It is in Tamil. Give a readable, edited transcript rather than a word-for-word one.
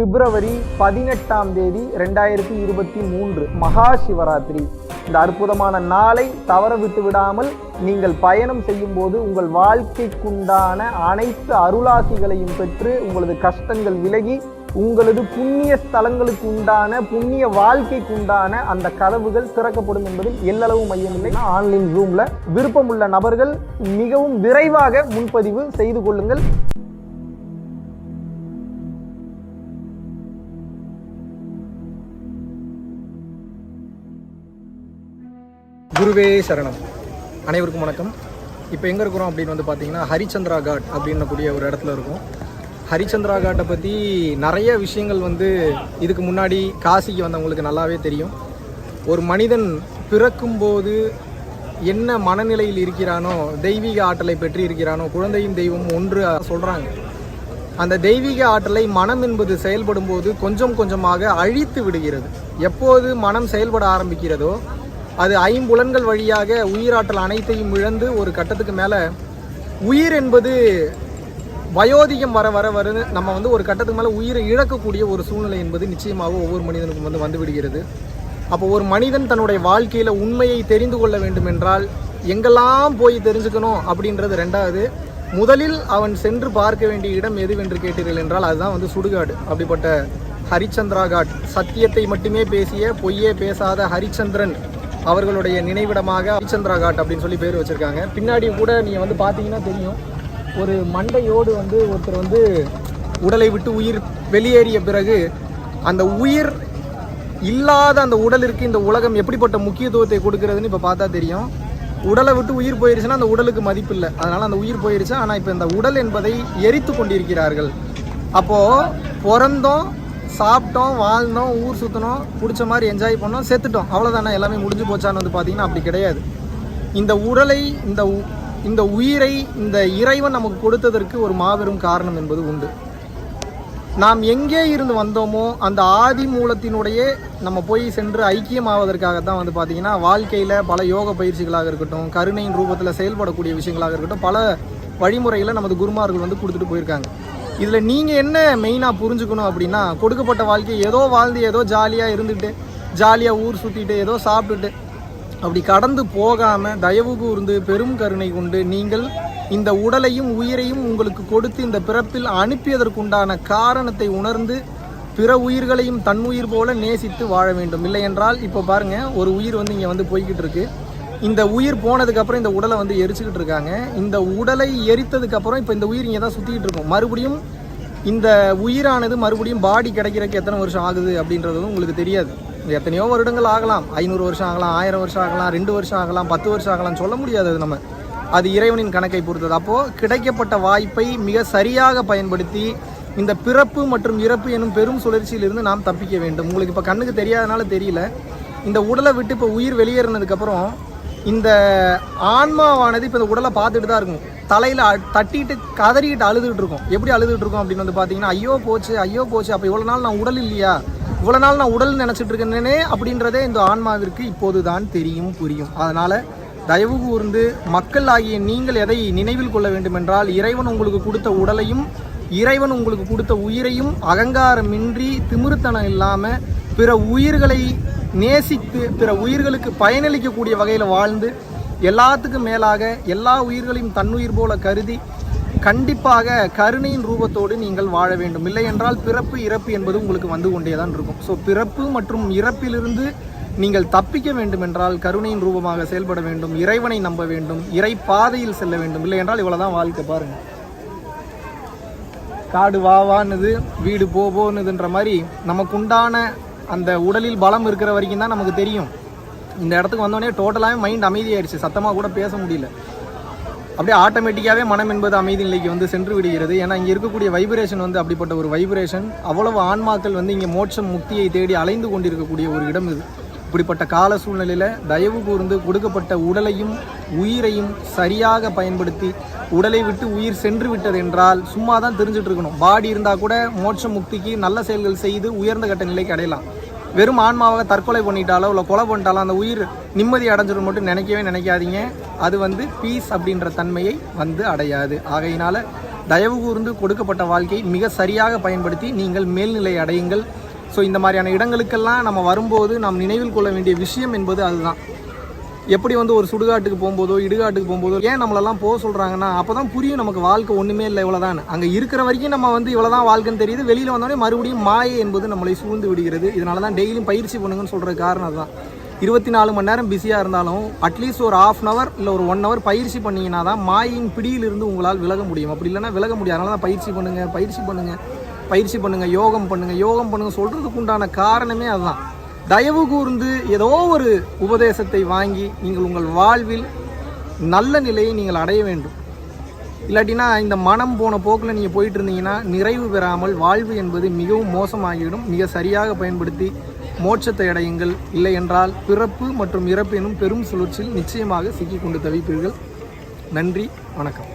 பிப்ரவரி 18 2023 மகா சிவராத்திரி. இந்த அற்புதமான நாளை தவற விட்டு விடாமல் நீங்கள் பயணம் செய்யும் போது உங்கள் வாழ்க்கைக்குண்டான அனைத்து அருளாசிகளையும் பெற்று உங்களது கஷ்டங்கள் விலகி உங்களது புண்ணிய ஸ்தலங்களுக்கு உண்டான புண்ணிய வாழ்க்கைக்கு உண்டான அந்த கதவுகள் திறக்கப்படும் என்பதில் எல்லளவு மையமில்லை. ஆன்லைன் ஜூம்ல விருப்பமுள்ள நபர்கள் மிகவும் விரைவாக முன்பதிவு செய்து கொள்ளுங்கள். குருவே சரணம். அனைவருக்கும் வணக்கம். இப்போ எங்கே இருக்கிறோம் அப்படின்னு பார்த்தீங்கன்னா ஹரிச்சந்திரா காட் அப்படின்னக்கூடிய ஒரு இடத்துல இருக்கும். ஹரிச்சந்திரா காட்டை பற்றி நிறைய விஷயங்கள் இதுக்கு முன்னாடி காசிக்கு வந்தவங்களுக்கு நல்லாவே தெரியும். ஒரு மனிதன் பிறக்கும்போது என்ன மனநிலையில் இருக்கிறானோ, தெய்வீக ஆற்றலை பெற்று இருக்கிறானோ, குழந்தையும் தெய்வம் ஒன்று சொல்கிறாங்க. அந்த தெய்வீக ஆற்றலை மனம் என்பது செயல்படும் போது கொஞ்சம் கொஞ்சமாக அழித்து விடுகிறது. எப்போது மனம் செயல்பட ஆரம்பிக்கிறதோ அது ஐம்புலன்கள் வழியாக உயிராற்றல் அனைத்தையும் இழந்து ஒரு கட்டத்துக்கு மேலே உயிர் என்பது வயோதிகம் வர வர வர நம்ம ஒரு கட்டத்துக்கு மேலே உயிரை இழக்கக்கூடிய ஒரு சூழ்நிலை என்பது நிச்சயமாக ஒவ்வொரு மனிதனுக்கும் வந்து விடுகிறது. அப்போ ஒரு மனிதன் தன்னுடைய வாழ்க்கையில் உண்மையை தெரிந்து கொள்ள வேண்டும் என்றால் எங்கெல்லாம் போய் தெரிஞ்சுக்கணும் அப்படின்றது ரெண்டாவது. முதலில் அவன் சென்று பார்க்க வேண்டிய இடம் எதுவென்று கேட்டீர்கள் என்றால் அதுதான் சுடுகாடு. அப்படிப்பட்ட ஹரிச்சந்திரா காட், சத்தியத்தை மட்டுமே பேசிய பொய்யே பேசாத ஹரிச்சந்திரன் அவர்களுடைய நினைவிடமாக ஹரிச்சந்திரா காட் அப்படின்னு சொல்லி பேர் வச்சுருக்காங்க. பின்னாடி கூட நீங்கள் பார்த்தீங்கன்னா தெரியும், ஒரு மண்டையோடு ஒருத்தர் உடலை விட்டு உயிர் வெளியேறிய பிறகு அந்த உயிர் இல்லாத அந்த உடலிற்கு இந்த உலகம் எப்படிப்பட்ட முக்கியத்துவத்தை கொடுக்கிறதுன்னு இப்போ பார்த்தா தெரியும். உடலை விட்டு உயிர் போயிருச்சுன்னா அந்த உடலுக்கு மதிப்பு இல்லை, அதனால் அந்த உயிர் போயிருச்சு. ஆனால் இப்போ இந்த உடல் என்பதை எரித்து கொண்டிருக்கிறார்கள். அப்போது பிறந்தோம், சாப்பிட்டோம், வாழ்ந்தோம், ஊர் சுற்றினோம், பிடிச்ச மாதிரி என்ஜாய் பண்ணோம், செத்துட்டோம், அவ்வளோதானே, எல்லாமே முடிஞ்சு போச்சான்னு பார்த்தீங்கன்னா அப்படி கிடையாது. இந்த உடலை, இந்த உயிரை இந்த இறைவன் நமக்கு கொடுத்ததற்கு ஒரு மாபெரும் காரணம் என்பது உண்டு. நாம் எங்கே இருந்து வந்தோமோ அந்த ஆதி மூலத்தினுடைய நம்ம போய் சென்று ஐக்கியமாவதற்காகத்தான் பார்த்தீங்கன்னா வாழ்க்கையில் பல யோக பயிற்சிகளாக இருக்கட்டும், கருணையின் ரூபத்தில் செயல்படக்கூடிய விஷயங்களாக இருக்கட்டும், பல வழிமுறைகளை நமது குருமார்கள் கொடுத்துட்டு போயிருக்காங்க. இதில் நீங்கள் என்ன மெயினாக புரிஞ்சுக்கணும் அப்படின்னா, கொடுக்கப்பட்ட வாழ்க்கை ஏதோ வாழ்ந்து ஏதோ ஜாலியாக இருந்துட்டு ஜாலியாக ஊர் சுற்றிட்டு ஏதோ சாப்பிட்டுட்டு அப்படி கடந்து போகாமல் தயவு கூர்ந்து பெரும் கருணை கொண்டு நீங்கள் இந்த உடலையும் உயிரையும் உங்களுக்கு கொடுத்து இந்த பிறப்பில் அனுப்பியதற்குண்டான காரணத்தை உணர்ந்து பிற உயிர்களையும் தன்னுயிர் போல நேசித்து வாழ வேண்டும். இல்லை என்றால் இப்போ பாருங்கள், ஒரு உயிர் இங்கே போய்கிட்டு இருக்கு. இந்த உயிர் போனதுக்கப்புறம் இந்த உடலை எரிச்சுக்கிட்டு இருக்காங்க. இந்த உடலை எரித்ததுக்கப்புறம் இப்போ இந்த உயிர் இங்கே தான் சுற்றிக்கிட்டு இருக்கும். மறுபடியும் இந்த உயிரானது மறுபடியும் பாடி கிடைக்கிறதுக்கு எத்தனை வருஷம் ஆகுது அப்படின்றதும் உங்களுக்கு தெரியாது. எத்தனையோ வருடங்கள் ஆகலாம், 500 வருஷம் ஆகலாம், 1000 வருஷம் ஆகலாம், 2 வருஷம் ஆகலாம், 10 வருஷம் ஆகலாம், சொல்ல முடியாது. அது இறைவனின் கணக்கை பொறுத்தது. அப்போது கிடைக்கப்பட்ட வாய்ப்பை மிக சரியாக பயன்படுத்தி இந்த பிறப்பு மற்றும் இறப்பு எனும் பெரும் சுழற்சியிலிருந்து நாம் தப்பிக்க வேண்டும். உங்களுக்கு இப்போ கண்ணுக்கு தெரியாதனால தெரியல, இந்த உடலை விட்டு இப்போ உயிர் வெளியேறினதுக்கப்புறம் இந்த ஆன்மாவானது இப்போ இந்த உடலை பார்த்துட்டு தான் இருக்கும். தலையில் தட்டிட்டு கதறிக்கிட்டு அழுதுகிட்டு இருக்கும். எப்படி அழுதுகிட்டு இருக்கும் அப்படின்னு பார்த்தீங்கன்னா, ஐயோ போச்சு, ஐயோ போச்சு, அப்போ இவ்வளோ நாள் நான் உடல் இல்லையா, இவ்வளோ நாள் நான் உடல் நினச்சிட்டு இருக்கேனே அப்படின்றதே இந்த ஆன்மாவிற்கு இப்போது தான் தெரியும், புரியும். அதனால் தயவு கூர்ந்து மக்கள் ஆகிய நீங்கள் எதை நினைவில் கொள்ள வேண்டும் என்றால், இறைவன் உங்களுக்கு கொடுத்த உடலையும் இறைவன் உங்களுக்கு கொடுத்த உயிரையும் அகங்காரமின்றி திமிருத்தனம் இல்லாமல் பிற உயிர்களை நேசித்து பிற உயிர்களுக்கு பயனளிக்கக்கூடிய வகையில் வாழ்ந்து எல்லாத்துக்கும் மேலாக எல்லா உயிர்களையும் தன்னுயிர் போல கருதி கண்டிப்பாக கருணையின் ரூபத்தோடு நீங்கள் வாழ வேண்டும். இல்லை என்றால் பிறப்பு இறப்பு என்பது உங்களுக்கு வந்து கொண்டே தான் இருக்கும். ஸோ பிறப்பு மற்றும் இறப்பிலிருந்து நீங்கள் தப்பிக்க வேண்டும் என்றால் கருணையின் ரூபமாக செயல்பட வேண்டும், இறைவனை நம்ப வேண்டும், இறை பாதையில் செல்ல வேண்டும். இல்லை என்றால் இவ்வளோதான் வாழ்க்கை. பாருங்கள், காடு வாவான்னுது, வீடு போன்னுதுன்ற மாதிரி நமக்குண்டான அந்த உடலில் பலம் இருக்கிற வரைக்கும் தான் நமக்கு தெரியும். இந்த இடத்துக்கு வந்தோடனே டோட்டலாகவே மைண்ட் அமைதியாயிடுச்சு, சத்தமாக கூட பேச முடியல. அப்படியே ஆட்டோமேட்டிக்காகவே மனம் என்பது அமைதி நிலைக்கு சென்று விடுகிறது. ஏன்னா இங்கே இருக்கக்கூடிய வைப்ரேஷன் அப்படிப்பட்ட ஒரு வைப்ரேஷன். அவ்வளவு ஆன்மாக்கள் இங்கே மோட்சம் முக்தியை தேடி அலைந்து கொண்டிருக்கக்கூடிய ஒரு இடம் இது. இப்படிப்பட்ட கால சூழ்நிலையில் தயவு கூர்ந்து கொடுக்கப்பட்ட உடலையும் உயிரையும் சரியாக பயன்படுத்தி உடலை விட்டு உயிர் சென்று விட்டது என்றால் சும்மா தான் தெரிஞ்சுட்டு இருக்கணும். பாடி இருந்தால் கூட மோட்ச முக்திக்கு நல்ல செயல்கள் செய்து உயர்ந்த கட்ட நிலைக்கு அடையலாம். வெறும் ஆன்மாவை தற்கொலை பண்ணிட்டாலோ இல்லை கொலை பண்ணிட்டாலோ அந்த உயிர் நிம்மதி அடைஞ்சிடும் மட்டும் நினைக்கவே நினைக்காதீங்க. அது பீஸ் அப்படின்ற தன்மையை அடையாது. ஆகையினால தயவு கூர்ந்து கொடுக்கப்பட்ட வாழ்க்கை மிக சரியாக பயன்படுத்தி நீங்கள் மேல்நிலை அடையுங்கள். ஸோ இந்த மாதிரியான இடங்களுக்கெல்லாம் நம்ம வரும்போது நாம் நினைவில் கொள்ள வேண்டிய விஷயம் என்பது அதுதான். எப்படி வந்து ஒரு சுடுகாட்டுக்கு போகும்போதோ இடுகாட்டுக்கு போகும்போதோ ஏன் நம்மளெல்லாம் போக சொல்கிறாங்கன்னா அப்போ தான் புரியும் நமக்கு வாழ்க்கை ஒன்றுமே இல்லை, இவ்வளோதான். அங்கே இருக்கிற வரைக்கும் நம்ம வந்து இவ்வளோ தான் வாழ்க்கைன்னு தெரியுது. வெளியில் வந்தோடனே மறுபடியும் மாயை என்பது நம்மளை சூழ்ந்து விடுகிறது. இதனால தான் டெய்லியும் பயிற்சி பண்ணுங்கன்னு சொல்கிற காரணம் அதுதான். 24 மணி நேரம் பிஸியாக இருந்தாலும் அட்லீஸ்ட் ஒரு 1/2 hour இல்லை ஒரு 1 hour பயிற்சி பண்ணிங்கன்னா தான் மாயின் பிடியிலிருந்து உங்களால் விலக முடியும். அப்படி இல்லைன்னா விலக முடியாது. அதனால தான் பயிற்சி பண்ணுங்கள், யோகம் பண்ணுங்கள் சொல்கிறதுக்கு உண்டான காரணமே அதுதான். தயவு கூர்ந்து ஏதோ ஒரு உபதேசத்தை வாங்கி நீங்கள் உங்கள் வாழ்வில் நல்ல நிலையை நீங்கள் அடைய வேண்டும். இல்லாட்டினா இந்த மனம் போன போக்கில் நீங்கள் போயிட்டு இருந்தீங்கன்னா நிறைவு பெறாமல் வாழ்வு என்பது மிகவும் மோசமாகிவிடும். மிக சரியாக பயன்படுத்தி மோட்சத்தை அடையுங்கள். இல்லை என்றால் பிறப்பு மற்றும் இறப்பு எனும் பெரும் சுழற்சியில் நிச்சயமாக சிக்கிக்கொண்டு தவிப்பீர்கள். நன்றி, வணக்கம்.